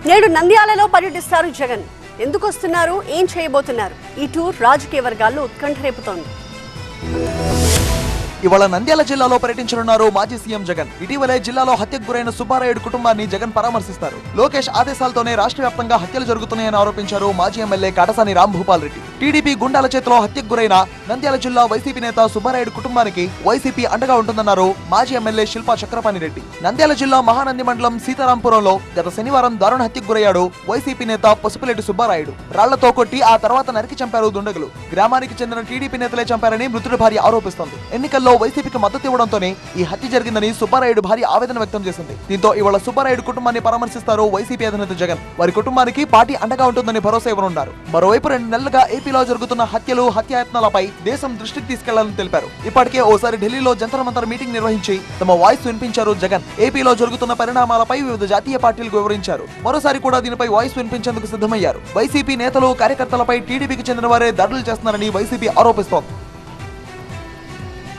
నేడు నంద్యాలలో పర్యటిస్తారు జగన్. ఎందుకు వస్తున్నారు, ఏం చేయబోతున్నారు? ఈ టూర్ రాజకీయ వర్గాల్లో ఉత్కంఠ రేపుతోంది. ఇవాళ నంద్యాల జిల్లాలో పర్యటించనున్నారు మాజీ సీఎం జగన్. ఇటీవలే జిల్లాలో హత్యకు గురైన సుబ్బారాయుడు కుటుంబాన్ని జగన్ పరామర్శిస్తారు. లోకేష్ ఆదేశాలతోనే రాష్ట్ర వ్యాప్తంగా హత్యలు జరుగుతున్నాయని ఆరోపించారు మాజీ ఎమ్మెల్యే కాటసాని రాంభూపాల్ రెడ్డి. టీడీపీ గుండాల చేతిలో హత్యకు గురైన నంద్యాల జిల్లా వైసీపీ నేత సుబ్బారాయుడు కుటుంబానికి వైసీపీ అండగా ఉంటుందన్నారు మాజీ ఎమ్మెల్యే శిల్పా చక్రపాణి రెడ్డి. నంద్యాల జిల్లా మహానంది మండలం సీతారాంపురంలో గత శనివారం దారుణ హత్యకు గురయ్యాడు వైసీపీ నేత పసుపులేటి సుబ్బారాయుడు. రాళ్లతో కొట్టి ఆ తర్వాత నరికి చంపారు దుండగులు. గ్రామానికి చెందిన టీడీపీ నేతలే చంపారని మృతుడి భార్య ఆరోపిస్తోంది. ఎన్నికల్లో వైసీపీకి మద్దతు ఇవ్వడంతోనే ఈ హత్య జరిగిందని సుబ్బారాయుడు భార్య ఆవేదన వ్యక్తం చేసింది. దీంతో ఇవాళ సుబ్బారాయుడు కుటుంబాన్ని పరామర్శిస్తారు వైసీపీ అధినేత జగన్. వారి కుటుంబానికి పార్టీ అండగా ఉంటుందని భరోసా ఇవ్వనున్నారు. మరోవైపు 2 నెలలుగా ఏపీలో జరుగుతున్న హత్యలు, హత్యాయత్నాలపై దేశం దృష్టికి తీసుకెళ్లాలని తెలిపారు. ఇప్పటికే ఓసారి ఢిల్లీలో జంతర్ మంతర్ మీటింగ్ నిర్వహించి తమ వాయిస్ వినిపించారు జగన్. ఏపీలో జరుగుతున్న పరిణామాలపై వివిధ జాతీయ పార్టీలకు వివరించారు. మరోసారి కూడా దీనిపై వాయిస్ వినిపించేందుకు సిద్ధమయ్యారు. వైసీపీ నేతలు, కార్యకర్తలపై టీడీపీకి చెందిన వారే దాడులు చేస్తున్నారని వైసీపీ ఆరోపిస్తోంది.